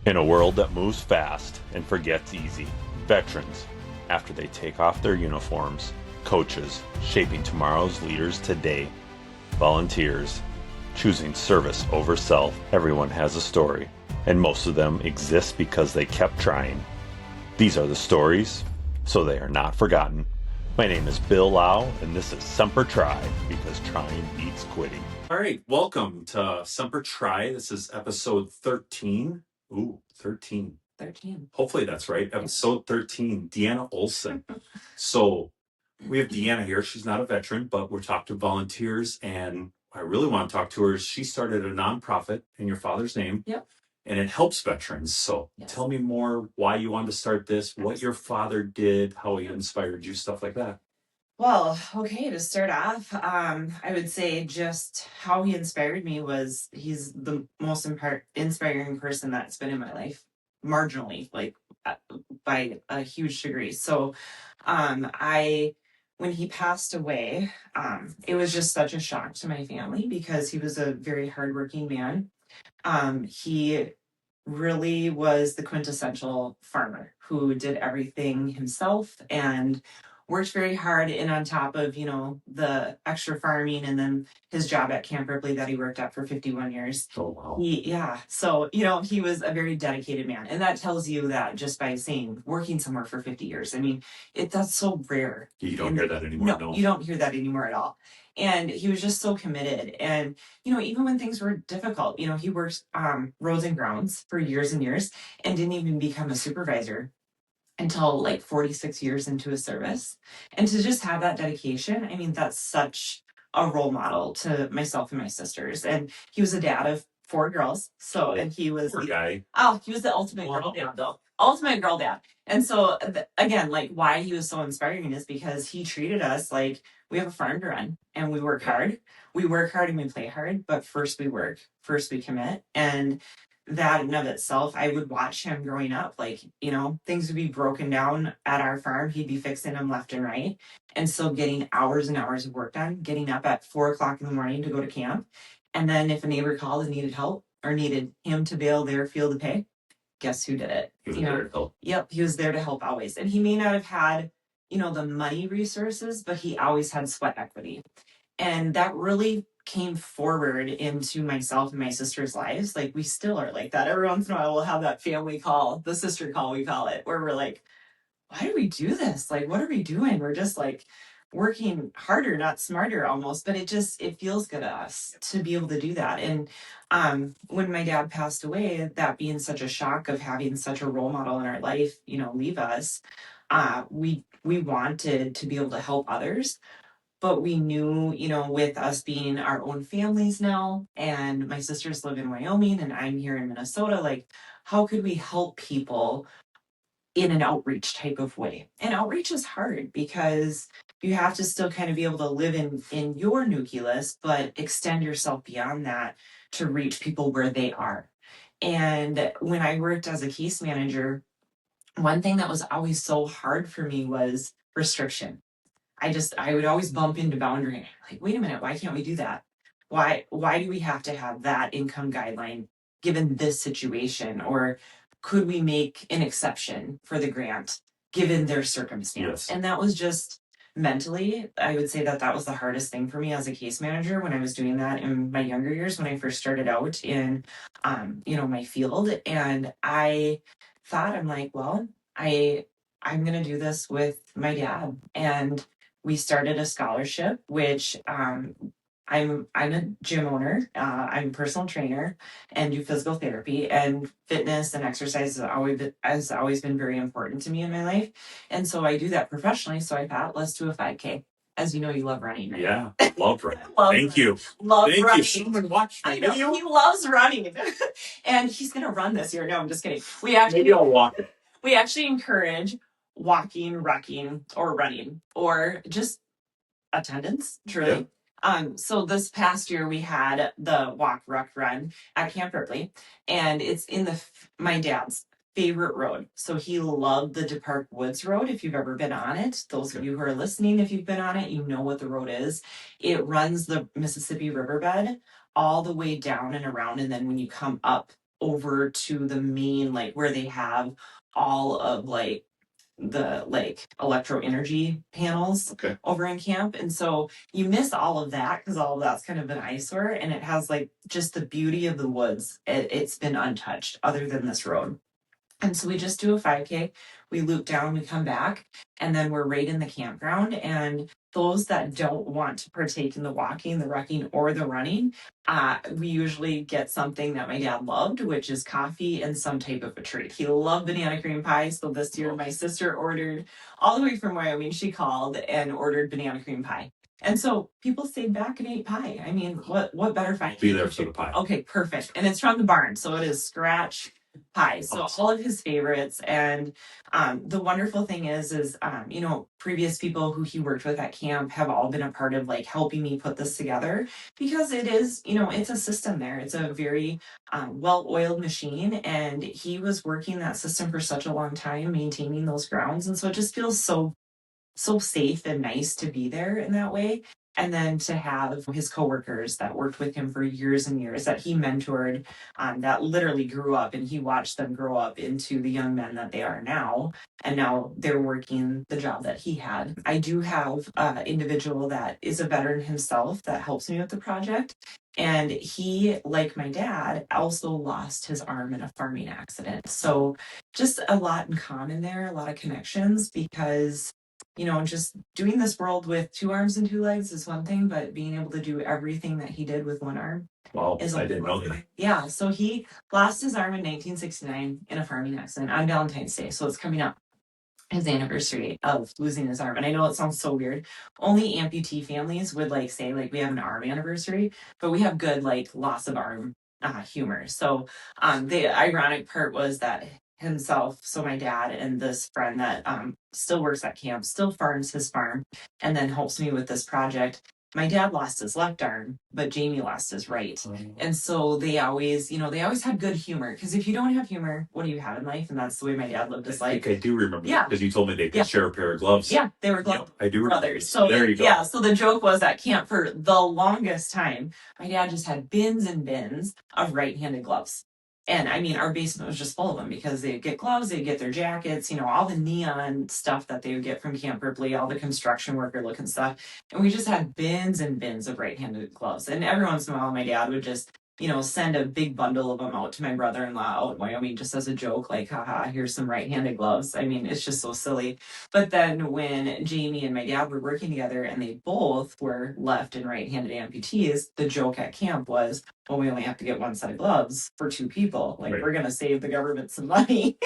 In a world that moves fast and forgets easy, veterans, after they take off their uniforms, coaches, shaping tomorrow's leaders today, volunteers, choosing service over self, everyone has a story, and most of them exist because they kept trying. These are the stories, so they are not forgotten. My name is Bill Lau, and this is Semper Try, because trying beats quitting. All right, welcome to Semper Try. This is episode 13. Ooh, 13. 13. Hopefully that's right. Episode 13, Deanna Olson. So we have Deanna here. She's not a veteran, but we're talking to volunteers, and I really want to talk to her. She started a nonprofit in your father's name. Yep. And it helps veterans. So Yes. Tell me more why you wanted to start this, what your father did, how he inspired you, stuff like that. Well, okay, to start off, I would say just how he inspired me was he's the most inspiring person that's been in my life, marginally, like by a huge degree. So, when he passed away, it was just such a shock to my family because he was a very hardworking man. He really was the quintessential farmer who did everything himself and worked very hard, and on top of, the extra farming and then his job at Camp Ripley that he worked at for 51 years. Oh, wow. So, he was a very dedicated man. And that tells you that just by saying working somewhere for 50 years. I mean, that's so rare. You don't hear that anymore. No, you don't hear that anymore at all. And he was just so committed. And, even when things were difficult, he worked roads and grounds for years and years and didn't even become a supervisor until like 46 years into his service. And to just have that dedication, I mean, that's such a role model to myself and my sisters. And he was a dad of 4 girls. So, and he was Poor guy. he was the ultimate girl dad, though. Ultimate girl dad. And so, again, like why he was so inspiring is because he treated us like we have a farm to run and we work hard. We work hard and we play hard, but first we work, first we commit. And that in of itself, I would watch him growing up, like, things would be broken down at our farm. He'd be fixing them left and right. And so getting hours and hours of work done, getting up at 4 o'clock in the morning to go to camp. And then if a neighbor called and needed help or needed him to bail their field of pay, guess who did it? He was there to help. Yep, he was there to help always. And he may not have had, the money resources, but he always had sweat equity. And that really came forward into myself and my sister's lives. Like we still are like that. Every once in a while we'll have that family call, the sister call we call it, where we're like, why do we do this? Like, what are we doing? We're just like working harder, not smarter almost, but it feels good to us to be able to do that. And when my dad passed away, that being such a shock of having such a role model in our life, leave us, we wanted to be able to help others. But we knew, with us being our own families now, and my sisters live in Wyoming and I'm here in Minnesota, like, how could we help people in an outreach type of way? And outreach is hard because you have to still kind of be able to live in your nucleus, but extend yourself beyond that to reach people where they are. And when I worked as a case manager, one thing that was always so hard for me was restriction. I would always bump into boundary. Like, wait a minute, why can't we do that? Why do we have to have that income guideline given this situation? Or could we make an exception for the grant given their circumstance? Yes. And that was just mentally, I would say that was the hardest thing for me as a case manager when I was doing that in my younger years when I first started out in, my field. And I thought, I'm like, well, I'm going to do this with my dad. And we started a scholarship, which I'm a gym owner. I'm a personal trainer and do physical therapy, and fitness and exercise has always been very important to me in my life. And so I do that professionally. So I thought, let's do a 5K. As you know, you love running. Right? Yeah, love running. Thank you. Love Thank running. you. Someone watched my video. He loves running. And he's going to run this year. No, I'm just kidding. Maybe I'll walk it. We actually encourage walking, rucking, or running, or just attendance, truly. Yeah. So this past year we had the walk, ruck, run at Camp Ripley, and it's in my dad's favorite road. So he loved the DePark Woods Road. If you've ever been on it, those of you who are listening, if you've been on it, you know what the road is. It runs the Mississippi riverbed all the way down and around, and then when you come up over to the main, like where they have all of like the like electro energy panels over in camp. And so you miss all of that because all of that's kind of an eyesore, and it has like just the beauty of the woods. It's been untouched other than this road. And so we just do a 5K, we loop down, we come back, and then we're right in the campground. And those that don't want to partake in the walking, the rucking, or the running, we usually get something that my dad loved, which is coffee and some type of a treat. He loved banana cream pie. So this year, my sister ordered all the way from Wyoming. She called and ordered banana cream pie. And so people stayed back and ate pie. I mean, what better pie? Be there for the pie. Okay, perfect. And it's from the barn, so it is scratch pie. So all of his favorites. And the wonderful thing is you know, previous people who he worked with at camp have all been a part of like helping me put this together, because it is, you know, it's a system there. It's a very well-oiled machine, and he was working that system for such a long time, maintaining those grounds. And so it just feels so safe and nice to be there in that way. And then to have his coworkers that worked with him for years and years, that he mentored, that literally grew up, and he watched them grow up into the young men that they are now. And now they're working the job that he had. I do have an individual that is a veteran himself that helps me with the project. And he, like my dad, also lost his arm in a farming accident. So just a lot in common there, a lot of connections, because you know, just doing this world with 2 arms and 2 legs is one thing, but being able to do everything that he did with 1 arm is I didn't know that. Yeah, so he lost his arm in 1969 in a farming accident on Valentine's Day. So it's coming up, his anniversary of losing his arm. And I know it sounds so weird. Only amputee families would like say like we have an arm anniversary, but we have good like loss of arm humor. So the ironic part was that himself, so my dad and this friend that still works at camp, still farms his farm, and then helps me with this project. My dad lost his left arm, but Jamie lost his right. And so they always, you know, they always had good humor, because if you don't have humor, what do you have in life? And that's the way my dad lived his life. I do remember that, because you told me they could share a pair of gloves. Yeah, they were glove I do brothers. So there you go. Yeah, so the joke was at camp for the longest time, my dad just had bins and bins of right-handed gloves. And I mean, our basement was just full of them, because they'd get gloves, they'd get their jackets, you know, all the neon stuff that they would get from Camp Ripley, all the construction worker looking stuff. And we just had bins and bins of right-handed gloves. And every once in a while, my dad would just, you know, send a big bundle of them out to my brother-in-law out in Wyoming, just as a joke, like, haha, here's some right-handed gloves. I mean, it's just so silly. But then when Jamie and my dad were working together and they both were left and right-handed amputees, the joke at camp was, well, we only have to get 1 set of gloves for 2 people. Like, we're going to save the government some money.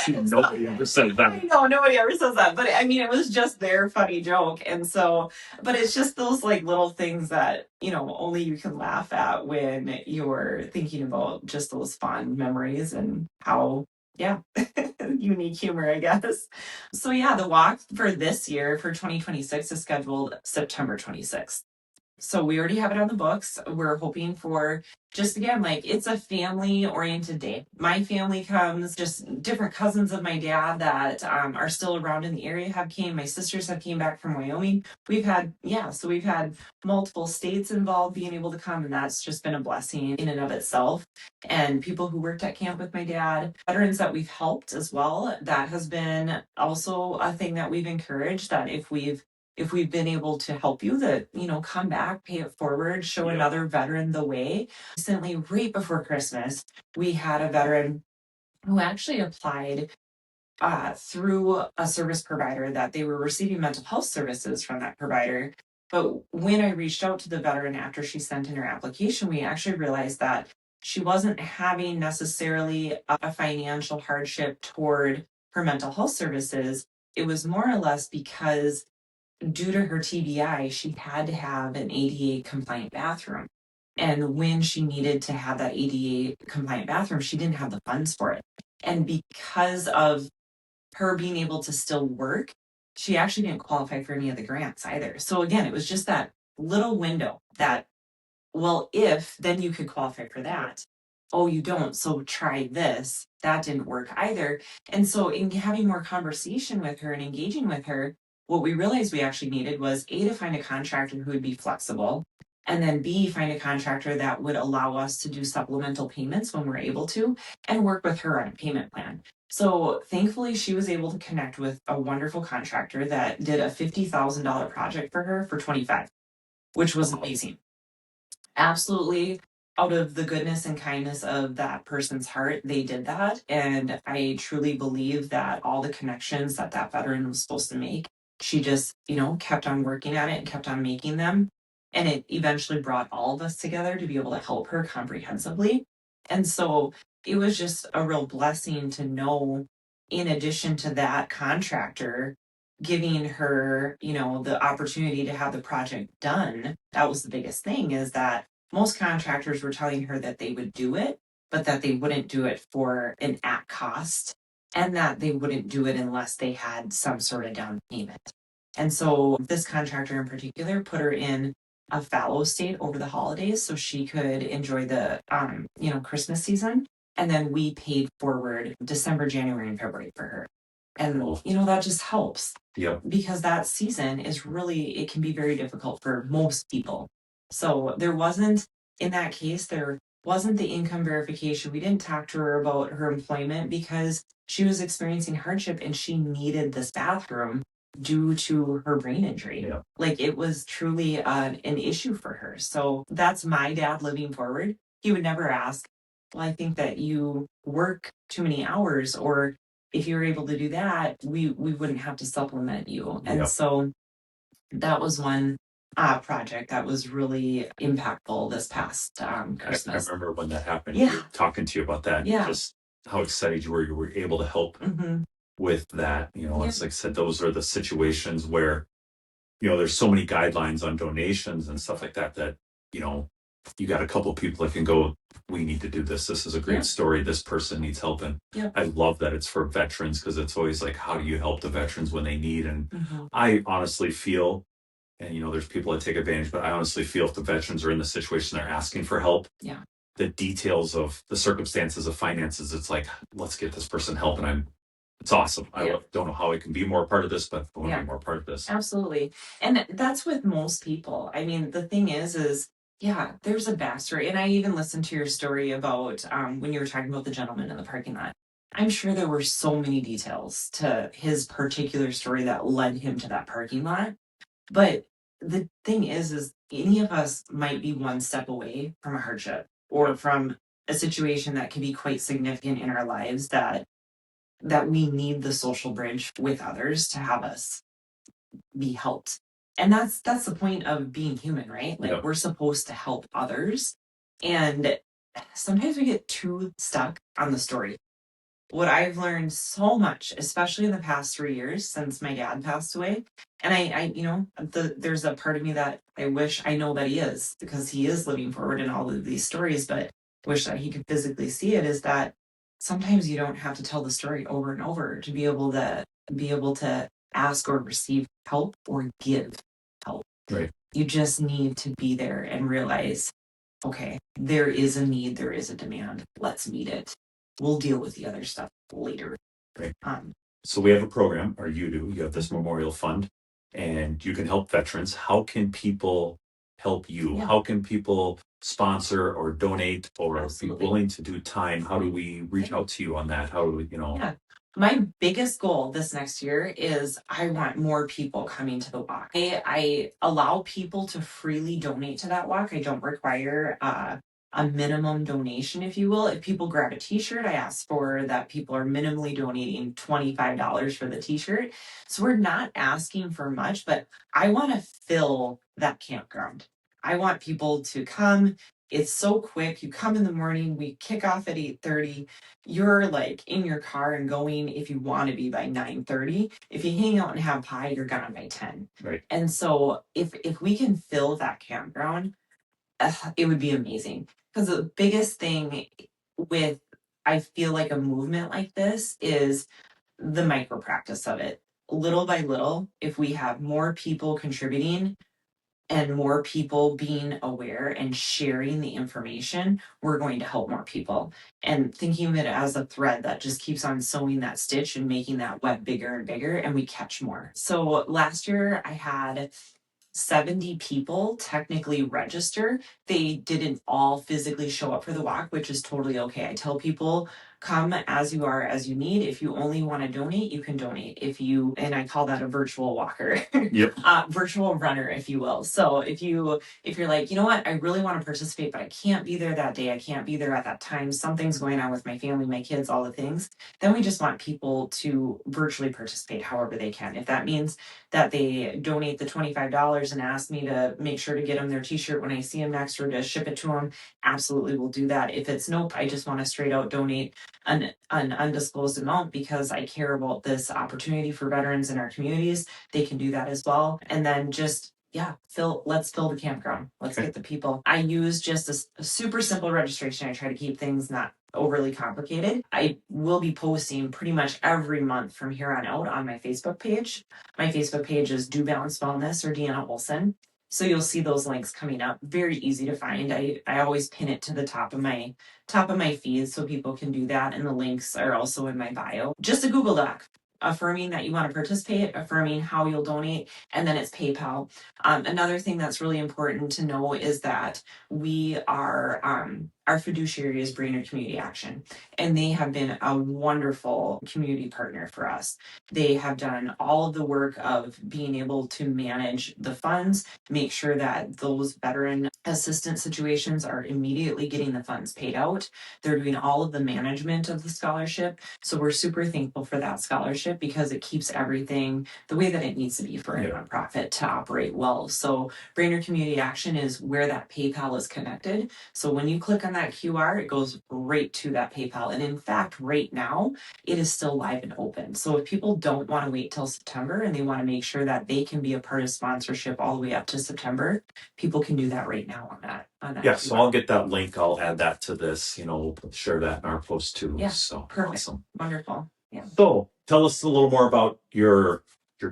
Nobody ever said that. No, nobody ever says that. But I mean, it was just their funny joke. And so, but it's just those like little things that, you know, only you can laugh at when you're thinking about just those fond memories and how, yeah, unique humor, I guess. So yeah, the walk for this year, for 2026, is scheduled September 26th. So we already have it on the books. We're hoping for, just again, like, it's a family oriented day. My family comes, just different cousins of my dad that are still around in the area have came. My sisters have came back from Wyoming. We've had multiple states involved being able to come, and that's just been a blessing in and of itself. And people who worked at camp with my dad, veterans that we've helped as well. That has been also a thing that we've encouraged, that if we've been able to help you, that, you know, come back, pay it forward, show another veteran the way. Recently, right before Christmas, we had a veteran who actually applied through a service provider, that they were receiving mental health services from that provider. But when I reached out to the veteran after she sent in her application, we actually realized that she wasn't having necessarily a financial hardship toward her mental health services. It was more or less because due to her TBI, she had to have an ADA compliant bathroom. And when she needed to have that ADA compliant bathroom, she didn't have the funds for it. And because of her being able to still work, she actually didn't qualify for any of the grants either. So again, it was just that little window that, well, if then you could qualify for that. Oh, you don't, so try this. That didn't work either. And so in having more conversation with her and engaging with her, what we realized we actually needed was, A, to find a contractor who would be flexible, And then B, find a contractor that would allow us to do supplemental payments when we're able to, and work with her on a payment plan. So thankfully, she was able to connect with a wonderful contractor that did a $50,000 project for her for 25, which was amazing. Absolutely, out of the goodness and kindness of that person's heart, they did that. And I truly believe that all the connections that that veteran was supposed to make, she just, kept on working at it and kept on making them. And it eventually brought all of us together to be able to help her comprehensively. And so it was just a real blessing to know, in addition to that contractor giving her, the opportunity to have the project done. That was the biggest thing, is that most contractors were telling her that they would do it, but that they wouldn't do it for an at cost, and that they wouldn't do it unless they had some sort of down payment. And so this contractor in particular put her in a fallow state over the holidays so she could enjoy the Christmas season. And then we paid forward December, January, and February for her. And that just helps. Yep. Because that season is really, it can be very difficult for most people. So there wasn't the income verification. We didn't talk to her about her employment because she was experiencing hardship and she needed this bathroom due to her brain injury. Yeah. Like, it was truly an issue for her. So that's my dad living forward. He would never ask, well, I think that you work too many hours, or if you were able to do that, we wouldn't have to supplement you. And so that was one project that was really impactful this past Christmas. I remember when that happened. Yeah. Talking to you about that. Yeah. Just how excited you were able to help with that. It's like I said, those are the situations where, there's so many guidelines on donations and stuff like that, you got a couple of people that can go, we need to do this. This is a great story. This person needs help. And I love that it's for veterans, because it's always like, how do you help the veterans when they need? And I honestly feel, and there's people that take advantage, but I honestly feel if the veterans are in the situation they're asking for help, the details of the circumstances of finances, it's like, let's get this person help. And it's awesome. I don't know how I can be more a part of this, but I want to be more a part of this. Absolutely. And that's with most people. I mean, the thing is there's a backstory. And I even listened to your story about when you were talking about the gentleman in the parking lot. I'm sure there were so many details to his particular story that led him to that parking lot. But the thing is any of us might be one step away from a hardship or from a situation that can be quite significant in our lives that we need the social bridge with others to have us be helped. And that's the point of being human, right? Like, we're supposed to help others. And sometimes we get too stuck on the story. What I've learned so much, especially in the past 3 years since my dad passed away, and I there's a part of me that I wish I know that he is, because he is living forward in all of these stories, but wish that he could physically see it, is that sometimes you don't have to tell the story over and over to be able to ask or receive help or give help. Right. You just need to be there and realize, okay, there is a need, there is a demand. Let's meet it. We'll deal with the other stuff later. Right. So we have a program, or you have this memorial fund, and you can help veterans. How can people help you? How can people sponsor or donate or be willing to do time? How do we reach out to you on that? How do we, My biggest goal this next year is I want more people coming to the walk. I allow people to freely donate to that walk. I don't require a minimum donation, if you will. If people grab a t-shirt, I ask for that people are minimally donating $25 for the t-shirt. So we're not asking for much, but I want to fill that campground. I want people to come. It's so quick. You come in the morning, we kick off at 8:30. You're like in your car and going, if you want to be, by 9:30. If you hang out and have pie, you're gone by 10. Right. And so if we can fill that campground, it would be amazing. Because the biggest thing with, I feel like, a movement like this is the micro practice of it. Little by little, if we have more people contributing and more people being aware and sharing the information, we're going to help more people. And thinking of it as a thread that just keeps on sewing that stitch and making that web bigger and bigger, and we catch more. So last year I had 70 people technically register. They didn't all physically show up for the walk, which is totally okay. I tell people, come as you are, as you need. If you only want to donate, you can donate. And I call that a virtual walker, Yep. Virtual runner, if you will. So if you're like, you know what, I really want to participate, but I can't be there that day. I can't be there at that time. Something's going on with my family, my kids, all the things. Then we just want people to virtually participate however they can. If that means that they donate the $25 and ask me to make sure to get them their t-shirt when I see them next, or to ship it to them, absolutely we'll do that. If it's nope, I just want to straight out donate an undisclosed amount because I care about this opportunity for veterans in our communities, they can do that as well. And then just let's fill the campground. Let's get the people. I use just a super simple registration. I try to keep things not overly complicated. I will be posting pretty much every month from here on out on my Facebook page. My Facebook page is Do Balance Wellness or Deanna Olson. So you'll see those links coming up. Very easy to find. I always pin it to the top of my feed so people can do that. And the links are also in my bio. Just a Google Doc affirming that you want to participate, affirming how you'll donate, and then it's PayPal. Another thing that's really important to know is that we are our fiduciary is Brainerd Community Action, and they have been a wonderful community partner for us. They have done all of the work of being able to manage the funds, make sure that those veteran assistance situations are immediately getting the funds paid out. They're doing all of the management of the scholarship. So we're super thankful for that scholarship because it keeps everything the way that it needs to be for a nonprofit to operate well. So Brainerd Community Action is where that PayPal is connected. So when you click on that QR, it goes right to that PayPal. And in fact, right now, it is still live and open. So if people don't want to wait till September and they want to make sure that they can be a part of sponsorship all the way up to September, people can do that right now on that. Yeah, so I'll get that link. I'll add that to this. We'll share that in our post too. Yeah, so perfect. Awesome. Wonderful. Yeah. So tell us a little more about your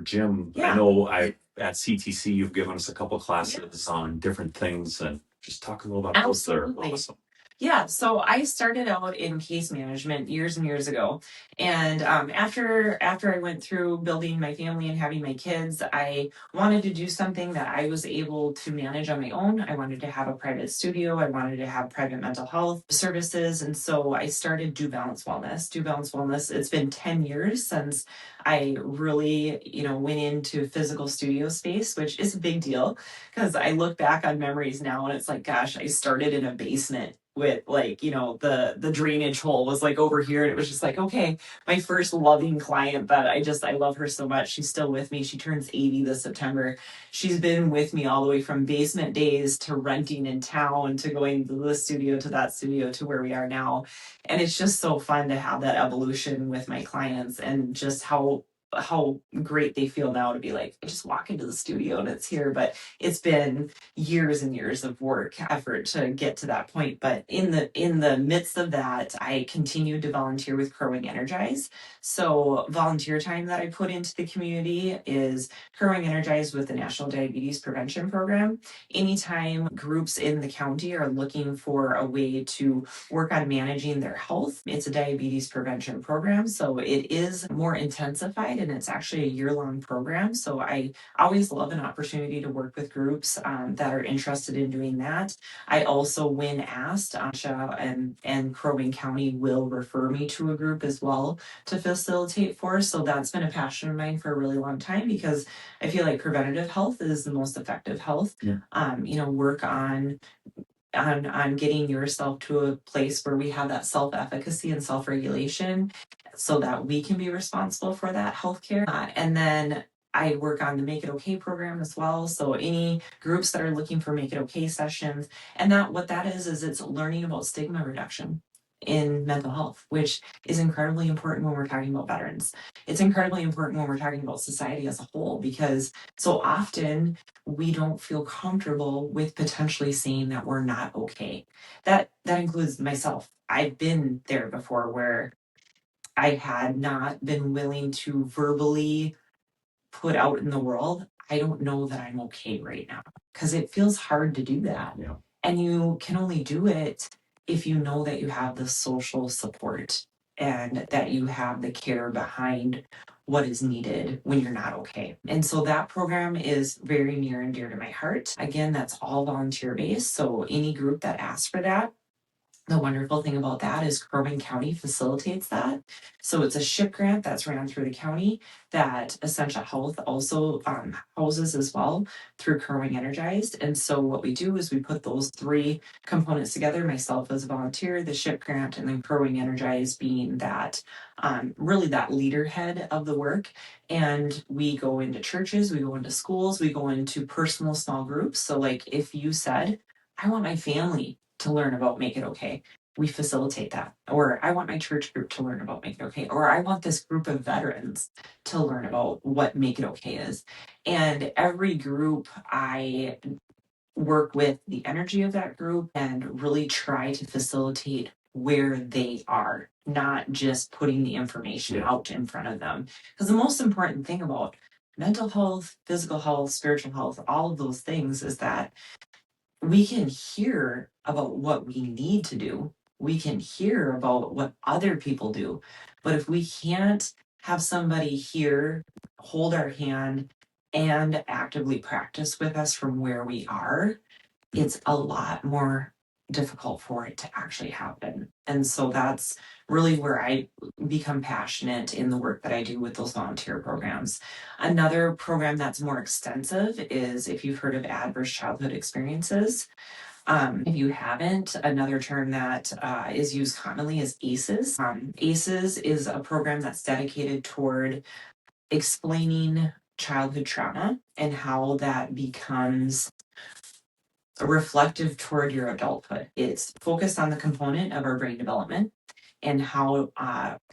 gym. Yeah. I know at CTC you've given us a couple classes on different things, and just talk a little about those. They're awesome. Yeah, so I started out in case management years and years ago. And after I went through building my family and having my kids, I wanted to do something that I was able to manage on my own. I wanted to have a private studio. I wanted to have private mental health services. And so I started Do Balance Wellness. Do Balance Wellness, it's been 10 years since I really, went into physical studio space, which is a big deal because I look back on memories now and it's like, gosh, I started in a basement with the drainage hole was like over here, and it was just like, okay, my first loving client that I love her so much. She's still with me. She turns 80 this September. She's been with me all the way from basement days to renting in town to going to the studio to that studio to where we are now. And it's just so fun to have that evolution with my clients and just how great they feel now to be like, I just walk into the studio and it's here. But it's been years and years of work, effort to get to that point. But in the midst of that, I continued to volunteer with Crowing Energize. So volunteer time that I put into the community is Crowing Energize with the National Diabetes Prevention Program. Anytime groups in the county are looking for a way to work on managing their health, it's a diabetes prevention program. So it is more intensified and it's actually a year-long program. So I always love an opportunity to work with groups that are interested in doing that. I also, when asked, Ansha and Crow Wing County will refer me to a group as well to facilitate for. So that's been a passion of mine for a really long time because I feel like preventative health is the most effective health. Yeah. Work on getting yourself to a place where we have that self-efficacy and self-regulation so that we can be responsible for that healthcare. And then I work on the Make It Okay program as well. So any groups that are looking for Make It Okay sessions, and what that is it's learning about stigma reduction in mental health, which is incredibly important when we're talking about veterans. It's incredibly important when we're talking about society as a whole, because so often we don't feel comfortable with potentially saying that we're not okay. That includes myself. I've been there before where I had not been willing to verbally put out in the world, I don't know that I'm okay right now, because it feels hard to do that. Yeah. And you can only do it if you know that you have the social support and that you have the care behind what is needed when you're not okay. And so that program is very near and dear to my heart. Again, that's all volunteer based. So any group that asks for that, the wonderful thing about that is Crow Wing County facilitates that. So it's a SHIP grant that's ran through the county that Essential Health also houses as well through Crow Wing Energized. And so what we do is we put those three components together, myself as a volunteer, the SHIP grant, and then Crow Wing Energized being that really that leader head of the work. And we go into churches, we go into schools, we go into personal small groups. So like if you said, I want my family to learn about Make It Okay, we facilitate that. Or I want my church group to learn about Make It Okay. Or I want this group of veterans to learn about what Make It Okay is. And every group, I work with the energy of that group and really try to facilitate where they are, not just putting the information out in front of them. Because the most important thing about mental health, physical health, spiritual health, all of those things is that we can hear about what we need to do. We can hear about what other people do. But if we can't have somebody here hold our hand and actively practice with us from where we are, it's a lot more difficult for it to actually happen. And so that's really where I become passionate in the work that I do with those volunteer programs. Another program that's more extensive is, if you've heard of adverse childhood experiences. If you haven't, another term that is used commonly is ACEs. ACEs is a program that's dedicated toward explaining childhood trauma and how that becomes reflective toward your adulthood. It's focused on the component of our brain development and how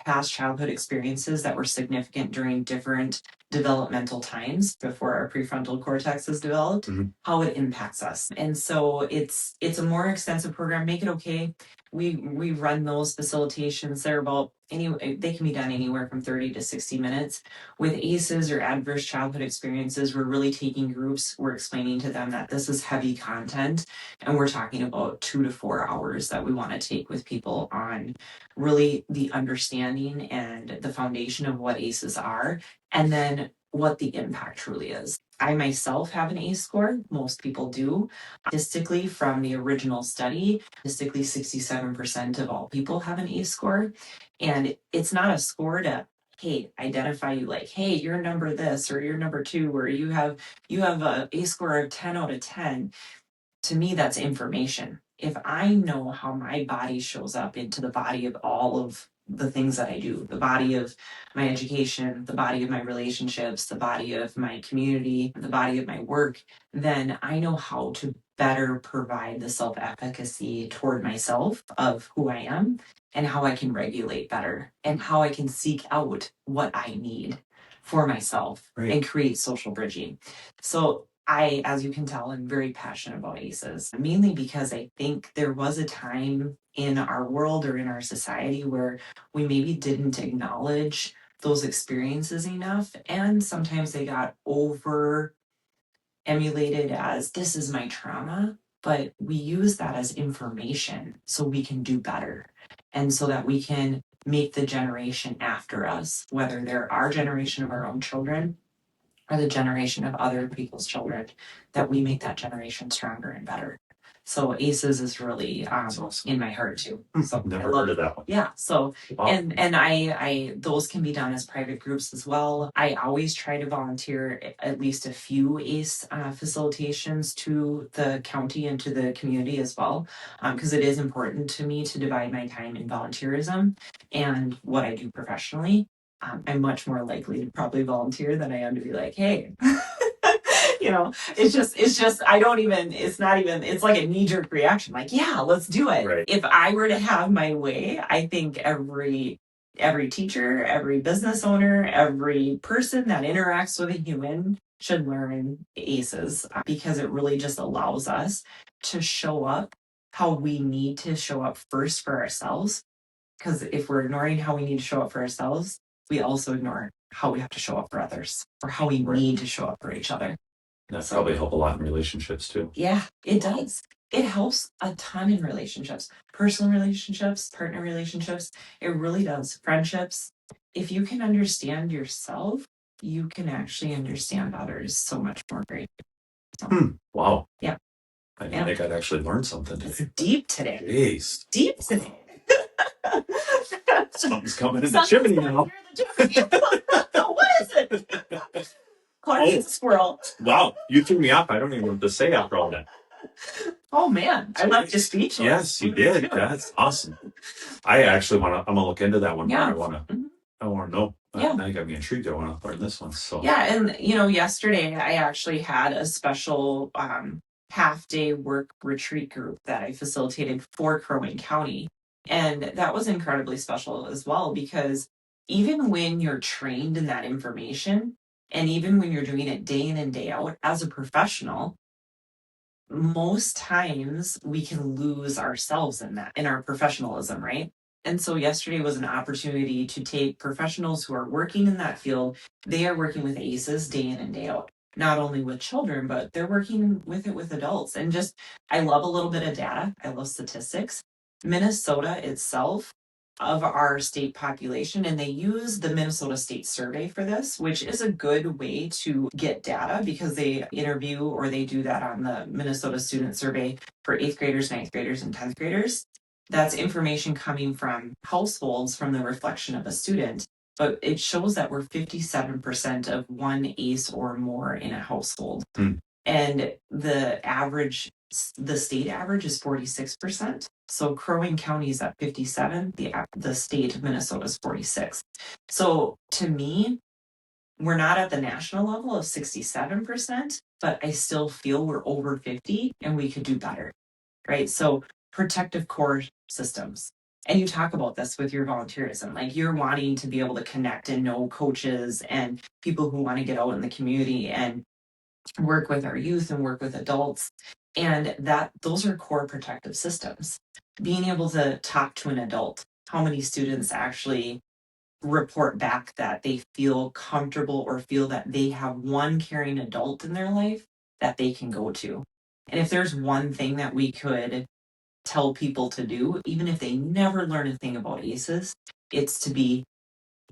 past childhood experiences that were significant during different developmental times before our prefrontal cortex is developed, how it impacts us. And so it's a more extensive program. Make It Okay. We run those facilitations. They're about they can be done anywhere from 30 to 60 minutes. With ACEs or adverse childhood experiences, we're really taking groups, we're explaining to them that this is heavy content, and we're talking about 2 to 4 hours that we want to take with people on really the understanding and the foundation of what ACEs are, and then what the impact truly is. I myself have an ACE score. Most people do. Statistically, from the original study, 67% of all people have an ACE score. And it's not a score to, hey, identify you like, hey, you're number this, or you're number 2, or you have a ACE score of 10 out of 10. To me, that's information. If I know how my body shows up into the body of all of the things that I do, the body of my education, the body of my relationships, the body of my community, the body of my work, then I know how to better provide the self-efficacy toward myself of who I am and how I can regulate better and how I can seek out what I need for myself and create social bridging. So I, as you can tell, am very passionate about ACEs, mainly because I think there was a time in our world or in our society where we maybe didn't acknowledge those experiences enough. And sometimes they got over emulated as, this is my trauma, but we use that as information so we can do better. And so that we can make the generation after us, whether they're our generation of our own children or the generation of other people's children, that we make that generation stronger and better. So ACEs is really awesome. In my heart too. So Never heard of that one. Yeah. So and I those can be done as private groups as well. I always try to volunteer at least a few ACE facilitations to the county and to the community as well, because it is important to me to divide my time in volunteerism and what I do professionally. I'm much more likely to probably volunteer than I am to be like, hey, it's just, I don't even, it's like a knee-jerk reaction. Like, yeah, let's do it. Right. If I were to have my way, I think every teacher, every business owner, every person that interacts with a human should learn ACEs, because it really just allows us to show up how we need to show up first for ourselves. Because if we're ignoring how we need to show up for ourselves, we also ignore how we have to show up for others, or how we need to show up for each other. That probably help a lot in relationships too. Yeah, it does. It helps a ton in relationships, personal relationships, partner relationships. It really does. Friendships, if you can understand yourself, you can actually understand others so much more great. So, Wow. Yeah. I didn't think I'd actually learn something today. It's deep today. Jeez. Deep today. Something's coming in the chimney now. What is it? Claudette's a squirrel. Wow, you threw me off. I don't even know what to say after all that. Oh man, I left you speechless. Yes, you did. That's awesome. I actually I'm gonna look into that one more. Yeah. I want to know. Yeah. Now you got me intrigued. I want to learn this one. So yeah, and yesterday I actually had a special half-day work retreat group that I facilitated for Crow Wing County, and that was incredibly special as well, because even when you're trained in that information, and even when you're doing it day in and day out as a professional, most times we can lose ourselves in that, in our professionalism, right? And so yesterday was an opportunity to take professionals who are working in that field. They are working with ACEs day in and day out, not only with children, but they're working with it with adults. And just, I love a little bit of data. I love statistics. Minnesota itself, of our state population, and they use the Minnesota State Survey for this, which is a good way to get data, because they interview, or they do that on the Minnesota Student Survey for 8th graders, 9th graders, and 10th graders. That's information coming from households, from the reflection of a student, but it shows that we're 57% of one ACE or more in a household. And the state average is 46%. So Crow Wing County is at 57. The state of Minnesota is 46. So to me, we're not at the national level of 67%, but I still feel we're over 50 and we could do better, right? So protective core systems. And you talk about this with your volunteerism, like you're wanting to be able to connect and know coaches and people who want to get out in the community and work with our youth and work with adults. And those are core protective systems. Being able to talk to an adult, how many students actually report back that they feel comfortable or feel that they have one caring adult in their life that they can go to. And if there's one thing that we could tell people to do, even if they never learn a thing about ACEs, it's to be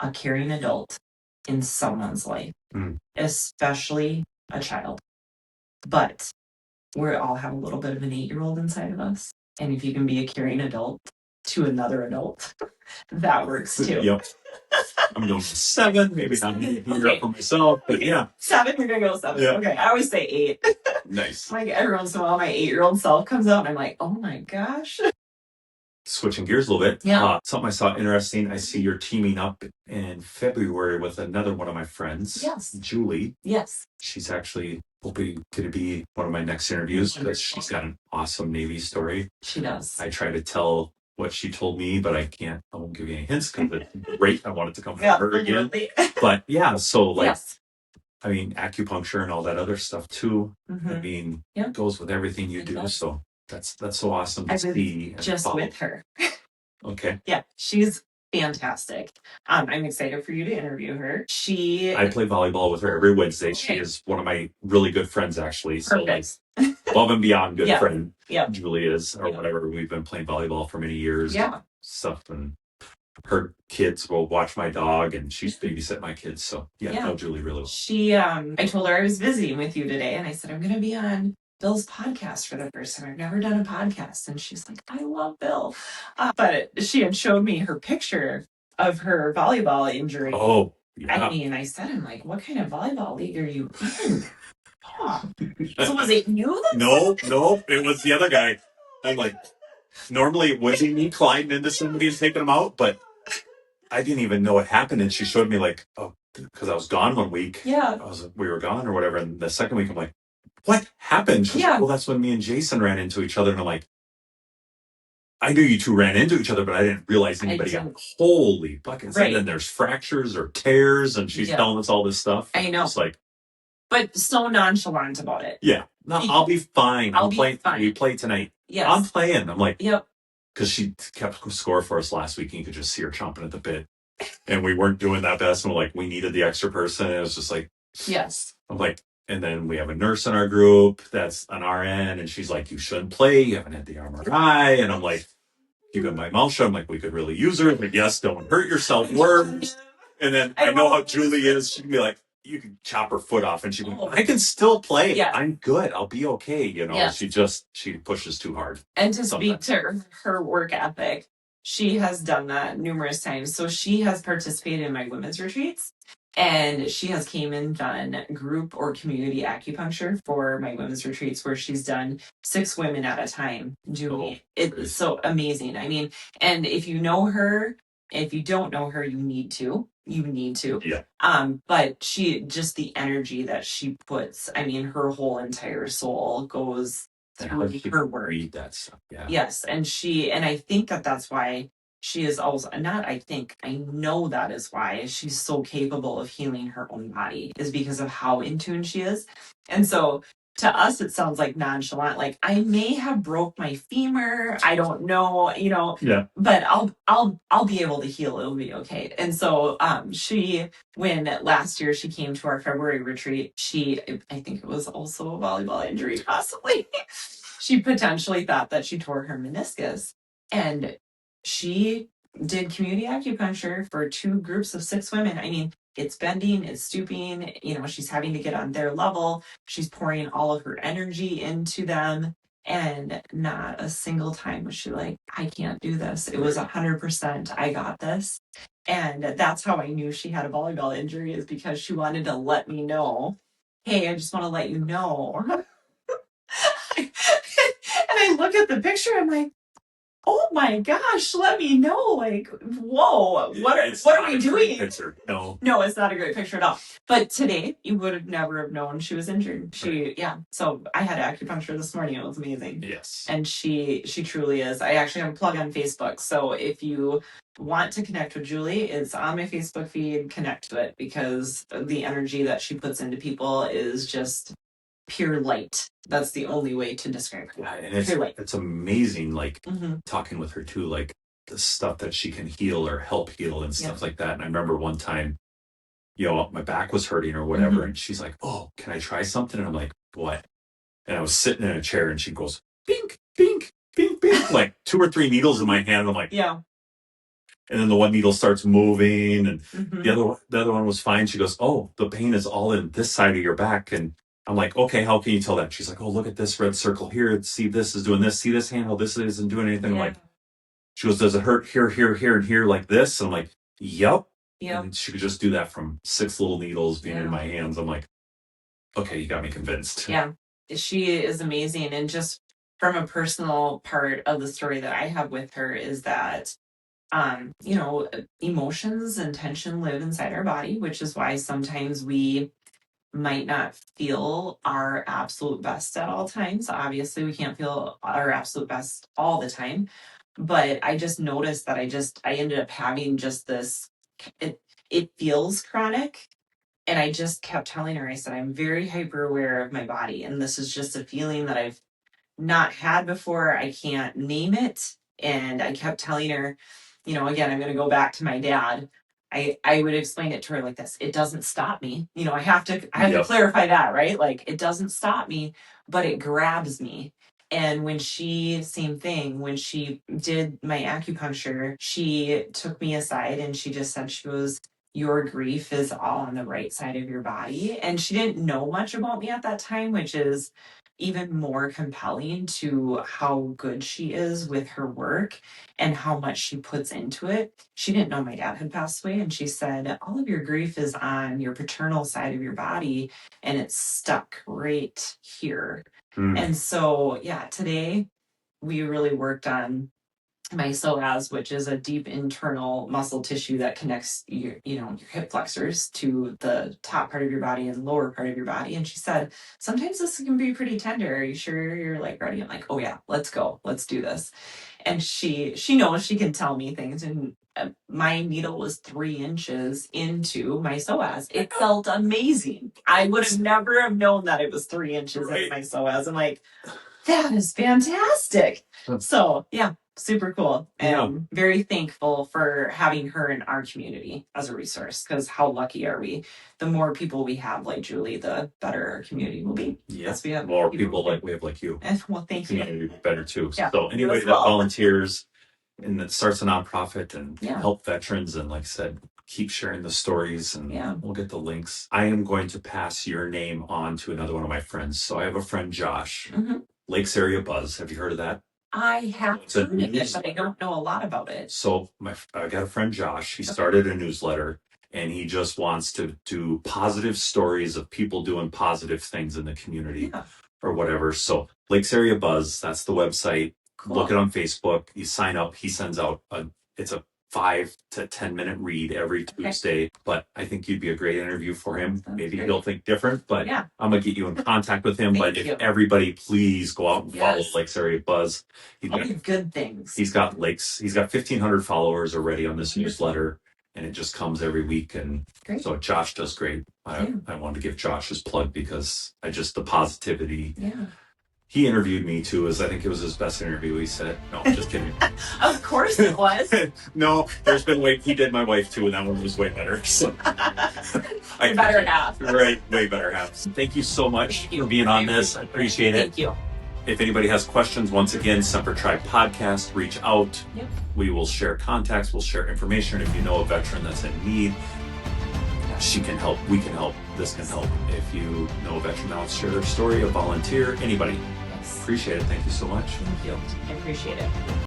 a caring adult in someone's life, especially a child. But we all have a little bit of an 8-year-old inside of us. And if you can be a caring adult to another adult, that works too. Yep. I'm going to 7, maybe not here for myself, but yeah. 7, you're going to go 7. Yeah. Okay, I always say 8. Nice. Like every once in a while, my 8-year-old self comes out and I'm like, oh my gosh. Switching gears a little bit. Yeah. Something I saw interesting. I see you're teaming up in February with another one of my friends. Yes. Julie. Yes. She's actually hoping to be one of my next interviews because she's got an awesome Navy story. She does. I try to tell what she told me, but I won't give you any hints because it's great. I want it to come from her again. But yeah, so like, yes. I mean, acupuncture and all that other stuff too. I mean, it goes with everything you do. So that's so awesome to see. Just with her. Okay. Yeah, she's fantastic. I'm excited for you to interview her. I play volleyball with her every Wednesday. Okay. She is one of my really good friends, actually. Perfect. So like above and beyond good friend. Yeah. Julie is, or whatever. We've been playing volleyball for many years. Yeah. Stuff, and her kids will watch my dog, and she's babysit my kids. So I know Julie really well. I told her I was visiting with you today, and I said I'm going to be on Bill's podcast for the first time. I've never done a podcast. And she's like, I love Bill. But she had showed me her picture of her volleyball injury. Oh, yeah. I mean, I said, I'm like, what kind of volleyball league are you in? So was it you? No, it was the other guy. I'm like, normally it would be me climbing into somebody and taking them out, but I didn't even know what happened. And she showed me like, because I was gone one week. Yeah. We were gone or whatever. And the second week I'm like, what happened? She's like, well, that's when me and Jason ran into each other. And I'm like, I knew you two ran into each other, but I didn't realize anybody got holy buckets. Right. And then there's fractures or tears, and she's telling us all this stuff. I know. It's like, but so nonchalant about it. Yeah. No, I'll be fine. I'll be fine. We play tonight. Yes. I'm playing. I'm like, yep. Because she kept score for us last week, and you could just see her chomping at the bit. And we weren't doing that best. And we're like, we needed the extra person. And it was just like, yes. I'm like, and then we have a nurse in our group that's an RN, and she's like, you shouldn't play. You haven't had the MRI. And I'm like, keeping my mouth shut. I'm like, we could really use her. But yes, don't hurt yourself. Worms. And then I know how Julie is. She can be like, you can chop her foot off, and she can, I can still play. Yeah. I'm good. I'll be okay. You know, yeah. She pushes too hard. And to speak to her work ethic, she has done that numerous times. So she has participated in my women's retreats, and she has came and done group or community acupuncture for my women's retreats, where she's done 6 women at a time doing it's so amazing. I mean, and if you know her, if you don't know her, you need to. Yeah. But she just the energy that she puts, I mean, her whole entire soul goes through her work. Read that stuff. Yeah. Yes. And I think that's why she is also I know that is why she's so capable of healing her own body, is because of how in tune she is. And so to us, it sounds like nonchalant. Like, I may have broke my femur. I don't know, you know. Yeah. But I'll be able to heal. It'll be okay. And so when last year she came to our February retreat, I think it was also a volleyball injury, possibly. She potentially thought that she tore her meniscus, and she did community acupuncture for 2 groups of 6 women. I mean, it's bending, it's stooping, you know, she's having to get on their level. She's pouring all of her energy into them. And not a single time was she like, I can't do this. It was 100%, I got this. And that's how I knew she had a volleyball injury, is because she wanted to let me know, hey, I just want to let you know. And I look at the picture, I'm like, oh my gosh, let me know. Like, whoa, what are we doing? Picture. No, it's not a great picture at all. But today, you would have never have known she was injured. So I had acupuncture this morning. It was amazing. Yes. And she truly is. I actually have a plug on Facebook. So if you want to connect with Julie, it's on my Facebook feed. Connect to it, because the energy that she puts into people is just pure light. That's the only way to describe her. Yeah, and it's amazing, like, talking with her too, like the stuff that she can heal or help heal and stuff like that. And I remember one time, you know, my back was hurting or whatever, and she's like, oh, can I try something? And I'm like, what? And I was sitting in a chair, and she goes, bink, bink, bink, bink, like 2 or 3 needles in my hand. I'm like, yeah. And then the one needle starts moving, and the other one was fine. She goes, oh, the pain is all in this side of your back. And I'm like, okay, how can you tell that? She's like, oh, look at this red circle here. See, this is doing this. See this handle? This isn't doing anything. I'm like, she goes, does it hurt here, here, here, and here like this? And I'm like, yep. And she could just do that from 6 little needles being in my hands. I'm like, okay, you got me convinced. Yeah, she is amazing. And just from a personal part of the story that I have with her is that, you know, emotions and tension live inside our body, which is why sometimes we might not feel our absolute best at all times. Obviously, we can't feel our absolute best all the time. But I just noticed that I ended up having just this, it feels chronic. And I just kept telling her, I said, I'm very hyper aware of my body. And this is just a feeling that I've not had before. I can't name it. And I kept telling her, you know, again, I'm going to go back to my dad. I would explain it to her like this. It doesn't stop me. You know, I have to clarify that, right? Like, it doesn't stop me, but it grabs me. And when same thing, when she did my acupuncture, she took me aside and she just said, she goes, your grief is all on the right side of your body. And she didn't know much about me at that time, which is even more compelling to how good she is with her work and how much she puts into it. She didn't know my dad had passed away, and she said, all of your grief is on your paternal side of your body, and it's stuck right here. And so, today we really worked on my psoas, which is a deep internal muscle tissue that connects your hip flexors to the top part of your body and lower part of your body. And she said, sometimes this can be pretty tender. Are you sure you're like ready? I'm like, oh yeah, let's go. Let's do this. And she knows she can tell me things. And my needle was 3 inches into my psoas. It felt amazing. I would have never have known that it was 3 inches in my psoas. I'm like, that is fantastic. So yeah. Super cool. And very thankful for having her in our community as a resource, because how lucky are we? The more people we have like Julie, the better our community will be. Yes, we have more people like we have like you. Well, thank you. Better too. Yeah, so anybody that volunteers and that starts a nonprofit and help veterans, and like I said, keep sharing the stories, and we'll get the links. I am going to pass your name on to another one of my friends. So I have a friend, Josh, Lakes Area Buzz. Have you heard of that? I have heard of it, but I don't know a lot about it. So I got a friend, Josh. He started a newsletter, and he just wants to do positive stories of people doing positive things in the community or whatever. So Lakes Area Buzz, that's the website. Cool. Look it on Facebook. You sign up. He sends out it's a 5 to 10 minute read every Tuesday. But I think you'd be a great interview for him. Maybe he'll think different, but I'm gonna get you in contact with him. But if everybody, please go out and follow Lakes Area Buzz. He's got good things. He's got 1,500 followers already on this newsletter, and it just comes every week. And so Josh does great. I wanted to give Josh his plug because the positivity. Yeah. He interviewed me too, I think it was his best interview. He said, no, just kidding. Of course it was. No, there's been he did my wife too, and that one was way better. So better half. Right, way better half. Thank you so much for being on this. I appreciate it. Thank you. If anybody has questions, once again, Semper Try Podcast, reach out. Yep. We will share contacts, we'll share information. If you know a veteran that's in need, she can help, we can help, this can help. If you know a veteran that wants to share their story, a volunteer, anybody. Appreciate it. Thank you so much. Thank you. I appreciate it.